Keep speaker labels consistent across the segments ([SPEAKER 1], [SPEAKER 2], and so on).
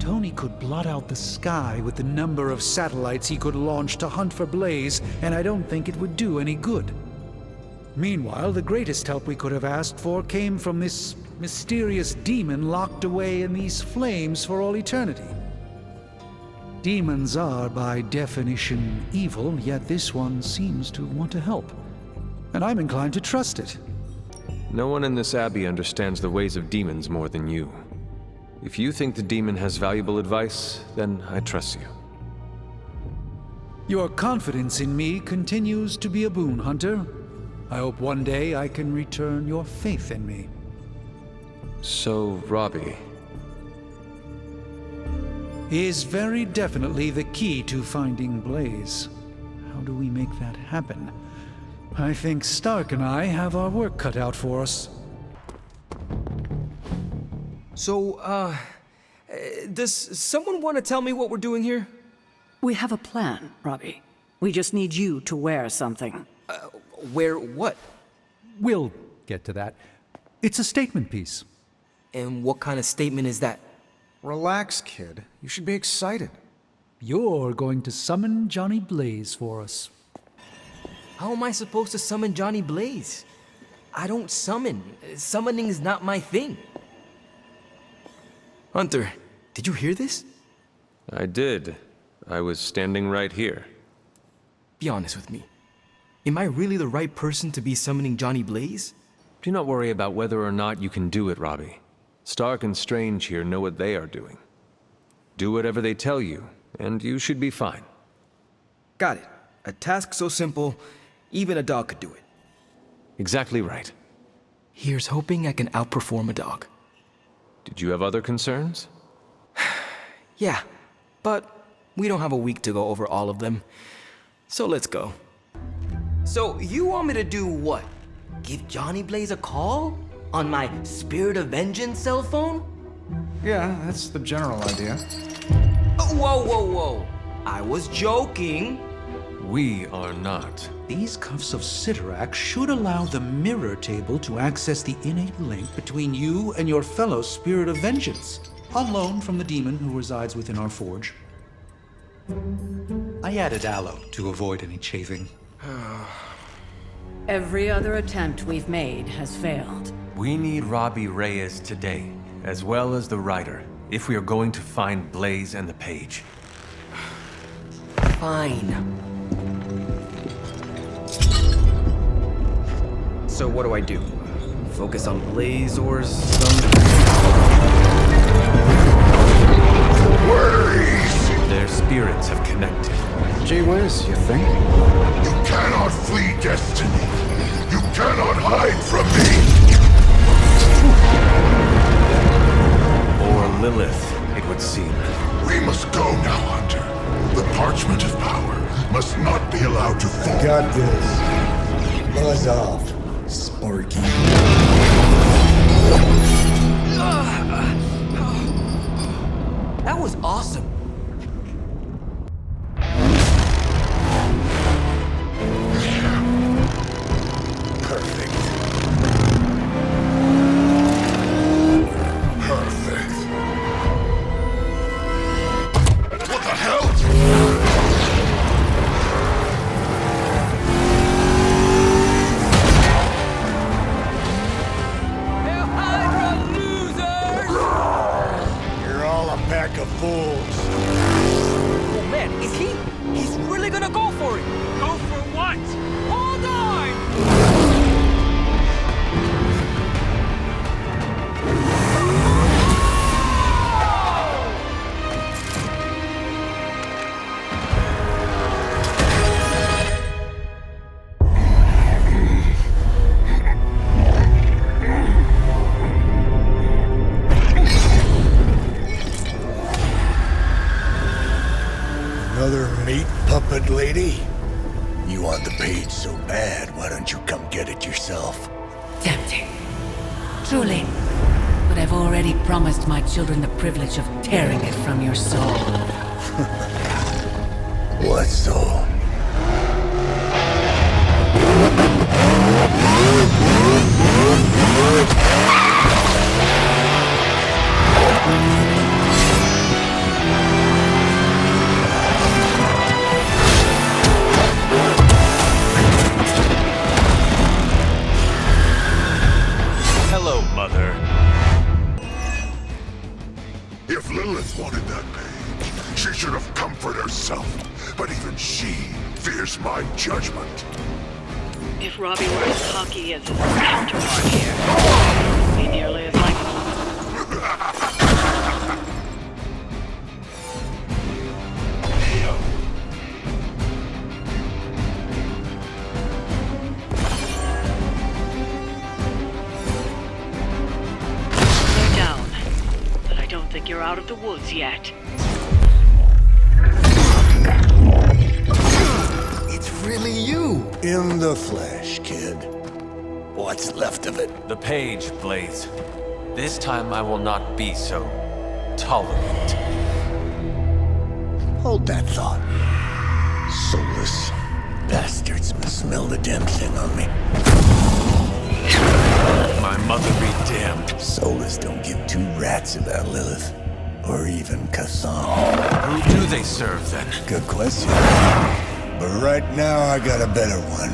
[SPEAKER 1] Tony could blot out the sky with the number of satellites he could launch to hunt for Blaze, and I don't think it would do any good. Meanwhile, the greatest help we could have asked for came from this mysterious demon locked away in these flames for all eternity. Demons are, by definition, evil, yet this one seems to want to help. And I'm inclined to trust it.
[SPEAKER 2] No one in this abbey understands the ways of demons more than you. If you think the demon has valuable advice, then I trust you.
[SPEAKER 1] Your confidence in me continues to be a boon, Hunter. I hope one day I can return your faith in me.
[SPEAKER 2] So, Robbie...
[SPEAKER 1] is very definitely the key to finding Blaze. How do we make that happen? I think Stark and I have our work cut out for us.
[SPEAKER 3] So, does someone want to tell me what we're doing here?
[SPEAKER 4] We have a plan, Robbie. We just need you to wear something.
[SPEAKER 3] Wear what?
[SPEAKER 1] We'll get to that. It's a statement piece.
[SPEAKER 3] And what kind of statement is that?
[SPEAKER 5] Relax, kid. You should be excited.
[SPEAKER 1] You're going to summon Johnny Blaze for us.
[SPEAKER 3] How am I supposed to summon Johnny Blaze? I don't summon. Summoning is not my thing. Hunter, did you hear this?
[SPEAKER 2] I did. I was standing right here.
[SPEAKER 3] Be honest with me. Am I really the right person to be summoning Johnny Blaze?
[SPEAKER 2] Do not worry about whether or not you can do it, Robbie. Stark and Strange here know what they are doing. Do whatever they tell you, and you should be fine.
[SPEAKER 3] Got it. A task so simple, even a dog could do it.
[SPEAKER 2] Exactly right.
[SPEAKER 3] Here's hoping I can outperform a dog.
[SPEAKER 2] Did you have other concerns?
[SPEAKER 3] Yeah, but we don't have a week to go over all of them. So let's go. So you want me to do what? Give Johnny Blaze a call? On my Spirit of Vengeance cell phone?
[SPEAKER 5] Yeah, that's the general idea.
[SPEAKER 3] Oh, whoa. I was joking.
[SPEAKER 2] We are not.
[SPEAKER 1] These cuffs of Cyttorak should allow the mirror table to access the innate link between you and your fellow Spirit of Vengeance, on loan from the demon who resides within our forge. I added aloe to avoid any chafing.
[SPEAKER 4] Every other attempt we've made has failed.
[SPEAKER 6] We need Robbie Reyes today, as well as the writer, if we are going to find Blaze and the page.
[SPEAKER 3] Fine. So what do I do? Focus on Blaze or some...
[SPEAKER 6] Their spirits have connected.
[SPEAKER 5] Gee whiz, you think?
[SPEAKER 7] You cannot flee destiny. You cannot hide from me.
[SPEAKER 6] Or Lilith, it would seem.
[SPEAKER 7] We must go now, Hunter. The parchment of power must not be allowed to fall.
[SPEAKER 8] Got this. Buzz off, Sparky.
[SPEAKER 3] That was awesome.
[SPEAKER 7] Perfect. Perfect. What the hell?
[SPEAKER 8] You're all a pack of fools.
[SPEAKER 3] Oh man, is he? He's really gonna go for it.
[SPEAKER 9] Go for what?
[SPEAKER 3] Hold on!
[SPEAKER 8] Another meat puppet lady? You want the page so bad, why don't you come get it yourself?
[SPEAKER 4] Tempting. Truly. But I've already promised my children the privilege of tearing it from your soul.
[SPEAKER 8] What soul?
[SPEAKER 7] If Lilith wanted that page, she should have come for it herself. But even she fears my judgment.
[SPEAKER 9] If Robbie were as cocky as his counterpart here, it would be nearly as likely. Slow down, but I don't think you're out of the woods yet.
[SPEAKER 3] It's really you!
[SPEAKER 8] In the flesh, kid. What's left of it?
[SPEAKER 6] The page, Blaze. This time I will not be so tolerant.
[SPEAKER 8] Hold that thought. Soulless bastards must smell the damn thing on me.
[SPEAKER 6] My mother be damned.
[SPEAKER 8] Soulless don't give two rats about Lilith. Or even Kassan.
[SPEAKER 6] Who do they serve, then?
[SPEAKER 8] Good question. But right now, I got a better one.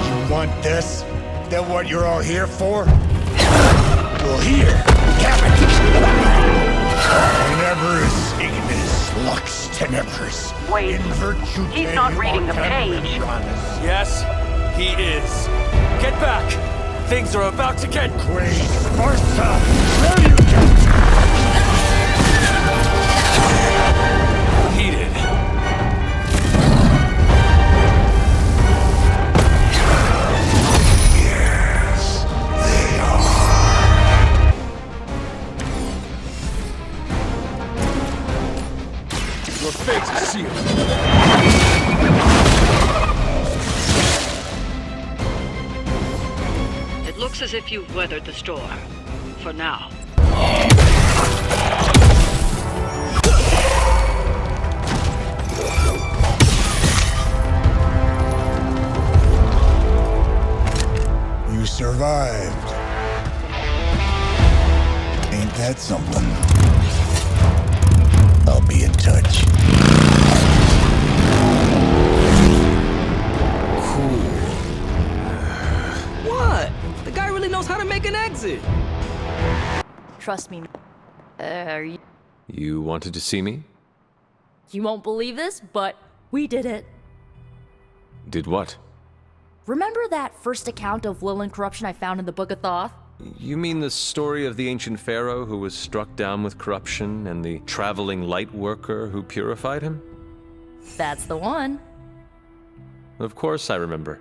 [SPEAKER 8] You want this? That what you're all here for? Well, here, have it! Tenebris ignis lux tenebris.
[SPEAKER 9] Wait,
[SPEAKER 8] In virtue
[SPEAKER 9] he's not reading the page.
[SPEAKER 6] Yes, he is. Get back! Things are about to get
[SPEAKER 8] Great Sparta! Where you get?
[SPEAKER 6] heated.
[SPEAKER 7] Yes, they are.
[SPEAKER 6] Your fate is sealed.
[SPEAKER 9] It looks as if you've weathered the storm. For now.
[SPEAKER 8] You survived. Ain't that something? I'll be in touch.
[SPEAKER 3] What? The guy really knows how to make an exit.
[SPEAKER 10] Trust me.
[SPEAKER 2] You wanted to see me?
[SPEAKER 10] You won't believe this, but we did it.
[SPEAKER 2] Did what?
[SPEAKER 10] Remember that first account of Lilith corruption I found in the Book of Thoth?
[SPEAKER 2] You mean the story of the ancient pharaoh who was struck down with corruption and the traveling light worker who purified him?
[SPEAKER 10] That's the one.
[SPEAKER 2] Of course I remember.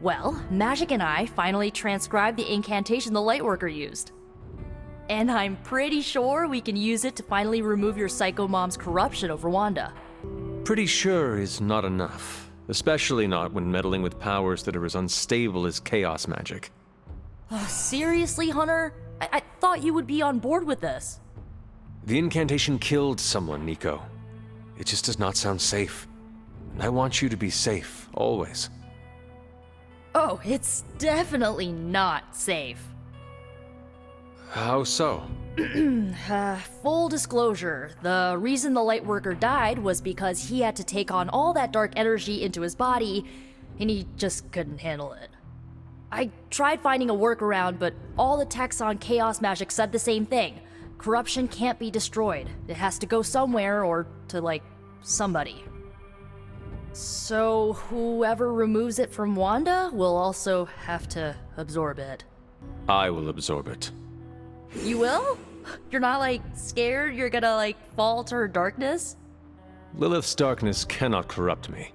[SPEAKER 10] Well, Magic and I finally transcribed the incantation the Lightworker used. And I'm pretty sure we can use it to finally remove your Psycho Mom's corruption over Wanda.
[SPEAKER 2] Pretty sure is not enough, especially not when meddling with powers that are as unstable as chaos magic.
[SPEAKER 10] Oh, seriously, Hunter? I thought you would be on board with this.
[SPEAKER 2] The incantation killed someone, Nico. It just does not sound safe. And I want you to be safe, always.
[SPEAKER 10] Oh, it's definitely not safe.
[SPEAKER 2] How so?
[SPEAKER 10] Full disclosure, the reason the Lightworker died was because he had to take on all that dark energy into his body, and he just couldn't handle it. I tried finding a workaround, but all the texts on Chaos Magic said the same thing. Corruption can't be destroyed. It has to go somewhere or to, like, somebody. So whoever removes it from Wanda will also have to absorb it.
[SPEAKER 2] I will absorb it.
[SPEAKER 10] You will? You're not, like, scared you're gonna, like, fall to her darkness?
[SPEAKER 2] Lilith's darkness cannot corrupt me.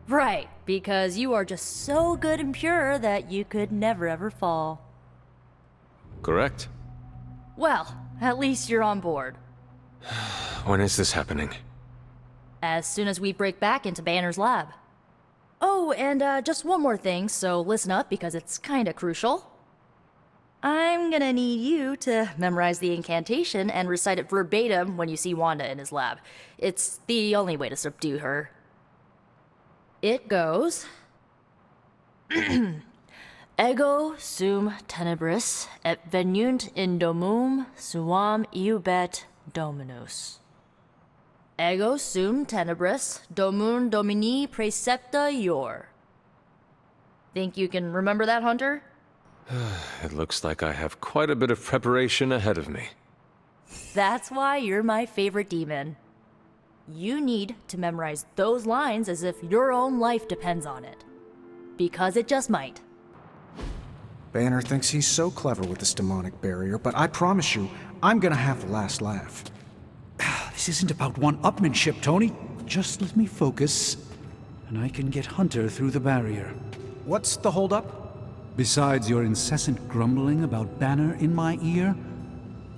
[SPEAKER 10] Right, because you are just so good and pure that you could never ever fall.
[SPEAKER 2] Correct?
[SPEAKER 10] Well, at least you're on board.
[SPEAKER 2] When is this happening?
[SPEAKER 10] As soon as we break back into Banner's lab. Oh, and just one more thing, so listen up because it's kinda crucial. I'm gonna need you to memorize the incantation and recite it verbatim when you see Wanda in his lab. It's the only way to subdue her. It goes... Ego sum tenebris et venunt in domum suam iubet dominus. Ego sum tenebris domum domini praecepta ior. Think you can remember that, Hunter?
[SPEAKER 2] It looks like I have quite a bit of preparation ahead of me.
[SPEAKER 10] That's why you're my favorite demon. You need to memorize those lines as if your own life depends on it. Because it just might.
[SPEAKER 5] Banner thinks he's so clever with this demonic barrier, but I promise you, I'm gonna have the last laugh.
[SPEAKER 1] This isn't about one-upmanship, Tony. Just let me focus, and I can get Hunter through the barrier.
[SPEAKER 5] What's the holdup?
[SPEAKER 1] Besides your incessant grumbling about Banner in my ear,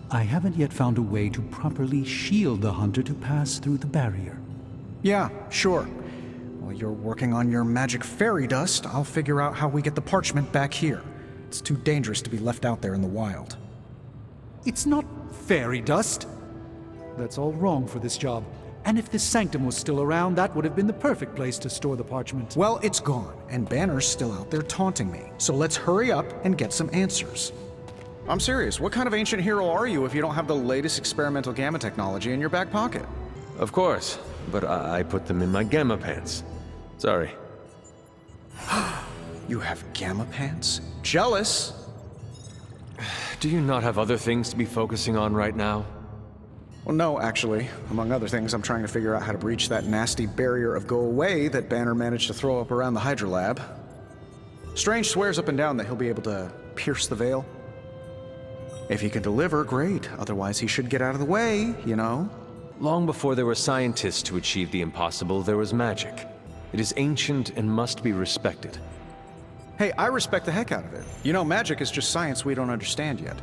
[SPEAKER 1] I haven't yet found a way to properly shield the Hunter to pass through the barrier.
[SPEAKER 5] Yeah, sure. While you're working on your magic fairy dust, I'll figure out how we get the parchment back here. It's too dangerous to be left out there in the wild.
[SPEAKER 1] It's not fairy dust. That's all wrong for this job. And if this sanctum was still around, that would have been the perfect place to store the parchment.
[SPEAKER 5] Well, it's gone, and Banner's still out there taunting me. So let's hurry up and get some answers. I'm serious. What kind of ancient hero are you if you don't have the latest experimental gamma technology in your back pocket?
[SPEAKER 2] Of course, but I put them in my gamma pants. Sorry.
[SPEAKER 5] You have gamma pants? Jealous?
[SPEAKER 2] Do you not have other things to be focusing on right now?
[SPEAKER 5] Well, no, actually. Among other things, I'm trying to figure out how to breach that nasty barrier of go away that Banner managed to throw up around the Hydra lab. Strange swears up and down that he'll be able to pierce the veil. If he can deliver, great. Otherwise, he should get out of the way, you know?
[SPEAKER 2] Long before there were scientists to achieve the impossible, there was magic. It is ancient and must be respected.
[SPEAKER 5] Hey, I respect the heck out of it. You know, magic is just science we don't understand yet.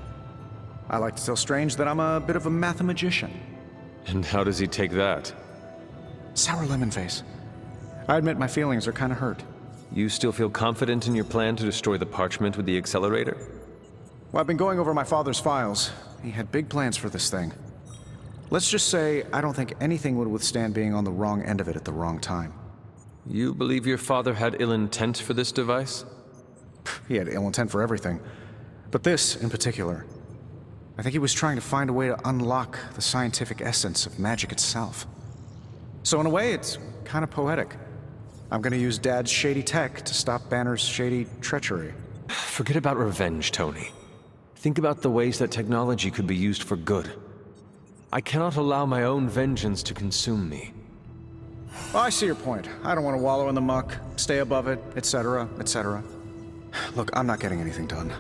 [SPEAKER 5] I like to tell Strange that I'm a bit of a mathemagician.
[SPEAKER 2] And how does he take that?
[SPEAKER 5] Sour lemon face. I admit my feelings are kind of hurt.
[SPEAKER 2] You still feel confident in your plan to destroy the parchment with the accelerator?
[SPEAKER 5] Well, I've been going over my father's files. He had big plans for this thing. Let's just say I don't think anything would withstand being on the wrong end of it at the wrong time.
[SPEAKER 2] You believe your father had ill intent for this device?
[SPEAKER 5] He had ill intent for everything. But this, in particular. I think he was trying to find a way to unlock the scientific essence of magic itself. So in a way, it's kind of poetic. I'm gonna use Dad's shady tech to stop Banner's shady treachery.
[SPEAKER 2] Forget about revenge, Tony. Think about the ways that technology could be used for good. I cannot allow my own vengeance to consume me.
[SPEAKER 5] Well, I see your point. I don't want to wallow in the muck, stay above it, etc., etc. Look, I'm not getting anything done.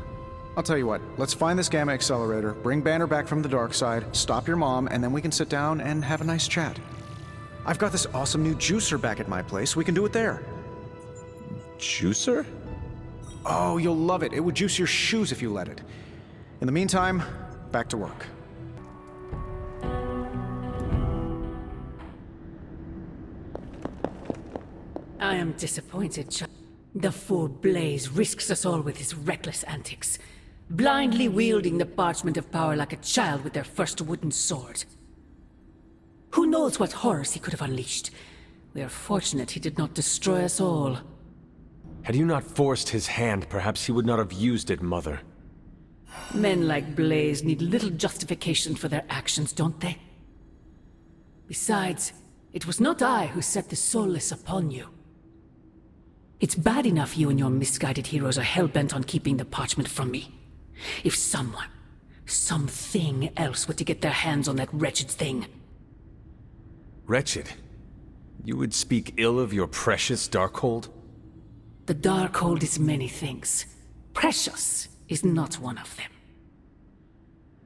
[SPEAKER 5] I'll tell you what, let's find this gamma accelerator, bring Banner back from the dark side, stop your mom, and then we can sit down and have a nice chat. I've got this awesome new juicer back at my place. We can do it there.
[SPEAKER 2] Juicer?
[SPEAKER 5] Oh, you'll love it. It would juice your shoes if you let it. In the meantime, back to work.
[SPEAKER 4] I am disappointed, The fool Blaze risks us all with his reckless antics, blindly wielding the parchment of power like a child with their first wooden sword. Who knows what horrors he could have unleashed? We are fortunate he did not destroy us all.
[SPEAKER 2] Had you not forced his hand, perhaps he would not have used it, Mother.
[SPEAKER 4] Men like Blaze need little justification for their actions, don't they? Besides, it was not I who set the soulless upon you. It's bad enough you and your misguided heroes are hell-bent on keeping the parchment from me. If someone, something else were to get their hands on that wretched thing.
[SPEAKER 2] Wretched? You would speak ill of your precious Darkhold?
[SPEAKER 4] The Darkhold is many things. Precious is not one of them.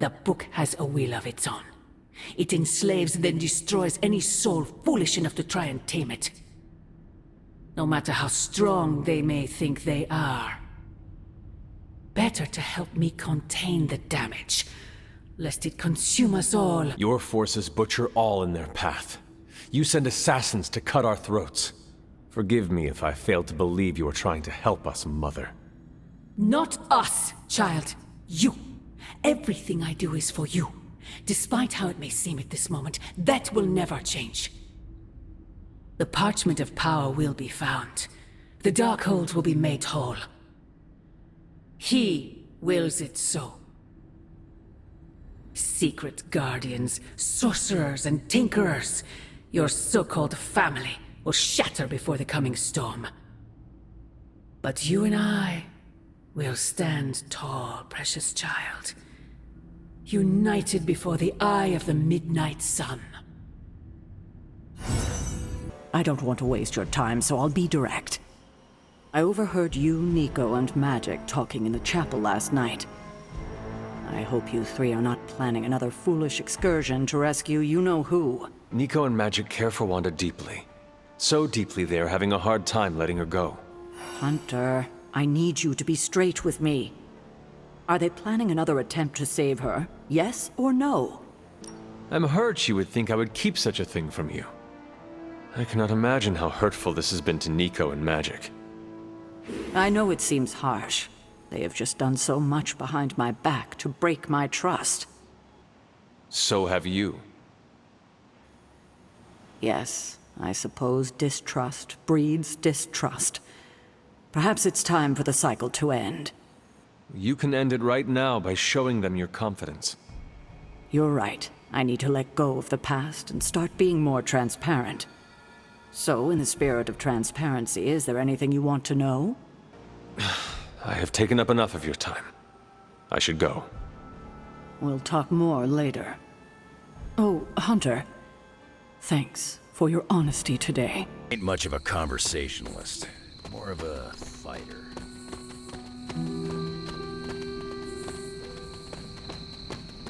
[SPEAKER 4] The book has a will of its own. It enslaves, then destroys any soul foolish enough to try and tame it. No matter how strong they may think they are. Better to help me contain the damage, lest it consume us all.
[SPEAKER 2] Your forces butcher all in their path. You send assassins to cut our throats. Forgive me if I fail to believe you are trying to help us, Mother.
[SPEAKER 4] Not us, child. You. Everything I do is for you. Despite how it may seem at this moment, that will never change. The parchment of power will be found. The Darkhold will be made whole. He wills it so. Secret guardians, sorcerers, and tinkerers, your so-called family, will shatter before the coming storm. But you and I, We'll stand tall, precious child. United before the eye of the midnight sun.
[SPEAKER 11] I don't want to waste your time, so I'll be direct. I overheard you, Nico, and Magic talking in the chapel last night. I hope you three are not planning another foolish excursion to rescue you-know-who.
[SPEAKER 2] Nico and Magic care for Wanda deeply. So deeply they are having a hard time letting her go.
[SPEAKER 11] Hunter, I need you to be straight with me. Are they planning another attempt to save her? Yes or no?
[SPEAKER 2] I'm hurt she would think I would keep such a thing from you. I cannot imagine how hurtful this has been to Nico and Magic.
[SPEAKER 11] I know it seems harsh. They have just done so much behind my back to break my trust.
[SPEAKER 2] So have you.
[SPEAKER 11] Yes, I suppose distrust breeds distrust. Perhaps it's time for the cycle to end.
[SPEAKER 2] You can end it right now by showing them your confidence.
[SPEAKER 11] You're right. I need to let go of the past and start being more transparent. So, in the spirit of transparency, is there anything you want to know?
[SPEAKER 2] I have taken up enough of your time. I should go.
[SPEAKER 11] We'll talk more later. Oh, Hunter. Thanks for your honesty today.
[SPEAKER 8] Ain't much of a conversationalist. More of a fighter.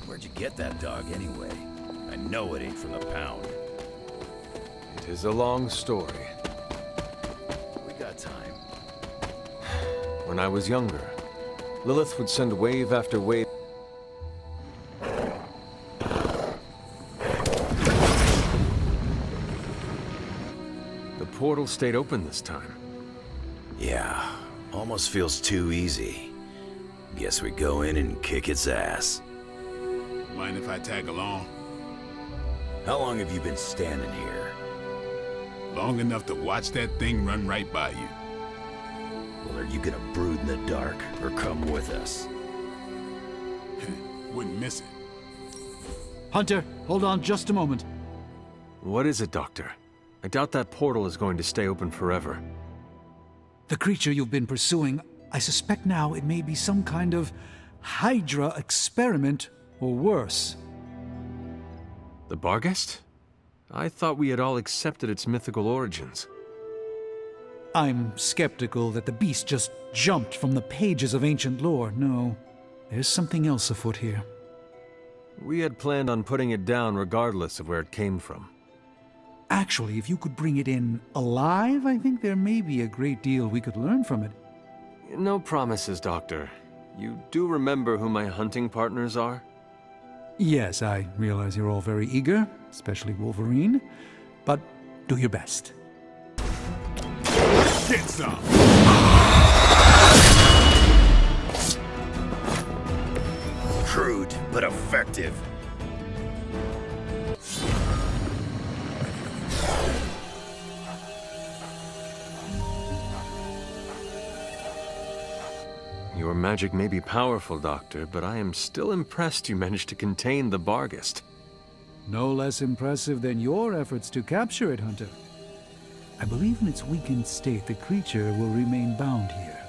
[SPEAKER 8] Where'd you get that dog anyway? I know it ain't from the pound.
[SPEAKER 2] It is a long story.
[SPEAKER 8] We got time.
[SPEAKER 2] When I was younger, Lilith would send wave after wave. The portal stayed open this time.
[SPEAKER 8] Yeah, almost feels too easy. Guess we go in and kick its ass.
[SPEAKER 12] Mind if I tag along?
[SPEAKER 8] How long have you been standing here?
[SPEAKER 12] Long enough to watch that thing run right by you.
[SPEAKER 8] Well, are you gonna brood in the dark, or come with us?
[SPEAKER 12] Wouldn't miss it.
[SPEAKER 1] Hunter, hold on just a moment.
[SPEAKER 2] What is it, Doctor? I doubt that portal is going to stay open forever.
[SPEAKER 1] The creature you've been pursuing, I suspect now it may be some kind of Hydra experiment, or worse.
[SPEAKER 2] The Barghest? I thought we had all accepted its mythical origins.
[SPEAKER 1] I'm skeptical that the beast just jumped from the pages of ancient lore. No, there's something else afoot here.
[SPEAKER 2] We had planned on putting it down regardless of where it came from.
[SPEAKER 1] Actually, if you could bring it in alive, I think there may be a great deal we could learn from it.
[SPEAKER 2] No promises, Doctor. You do remember who my hunting partners are?
[SPEAKER 1] Yes, I realize you're all very eager, especially Wolverine, but do your best.
[SPEAKER 12] Get some!
[SPEAKER 8] Crude, but effective.
[SPEAKER 2] Your magic may be powerful, Doctor, but I am still impressed you managed to contain the Barghest.
[SPEAKER 1] No less impressive than your efforts to capture it, Hunter. I believe in its weakened state, the creature will remain bound here.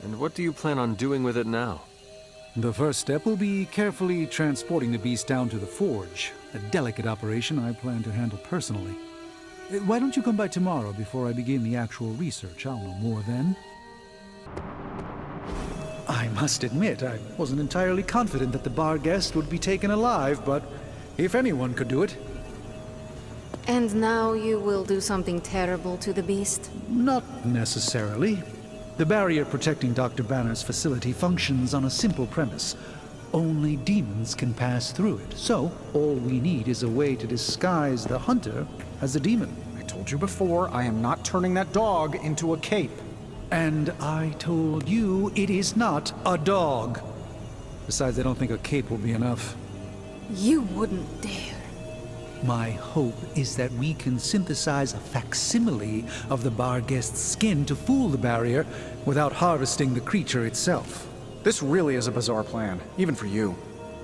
[SPEAKER 2] And what do you plan on doing with it now?
[SPEAKER 1] The first step will be carefully transporting the beast down to the forge, a delicate operation I plan to handle personally. Why don't you come by tomorrow before I begin the actual research? I'll know more then. I must admit, I wasn't entirely confident that the Barghest would be taken alive, but if anyone could do it...
[SPEAKER 13] And now you will do something terrible to the beast?
[SPEAKER 1] Not necessarily. The barrier protecting Dr. Banner's facility functions on a simple premise. Only demons can pass through it, so all we need is a way to disguise the hunter as a demon.
[SPEAKER 5] I told you before, I am not turning that dog into a cape.
[SPEAKER 1] And I told you it is not a dog. Besides, I don't think a cape will be enough.
[SPEAKER 13] You wouldn't dare.
[SPEAKER 1] My hope is that we can synthesize a facsimile of the Barghest's skin to fool the barrier without harvesting the creature itself.
[SPEAKER 5] This really is a bizarre plan, even for you.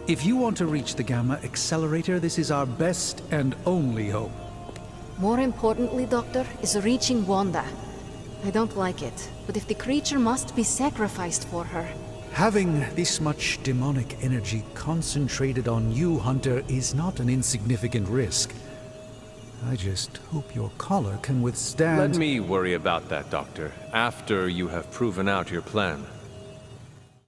[SPEAKER 1] If you want to reach the Gamma Accelerator, this is our best and only hope.
[SPEAKER 13] More importantly, Doctor, is reaching Wanda. I don't like it, but if the creature must be sacrificed for her...
[SPEAKER 1] Having this much demonic energy concentrated on you, Hunter, is not an insignificant risk. I just hope your collar can withstand...
[SPEAKER 2] Let me worry about that, Doctor, after you have proven out your plan.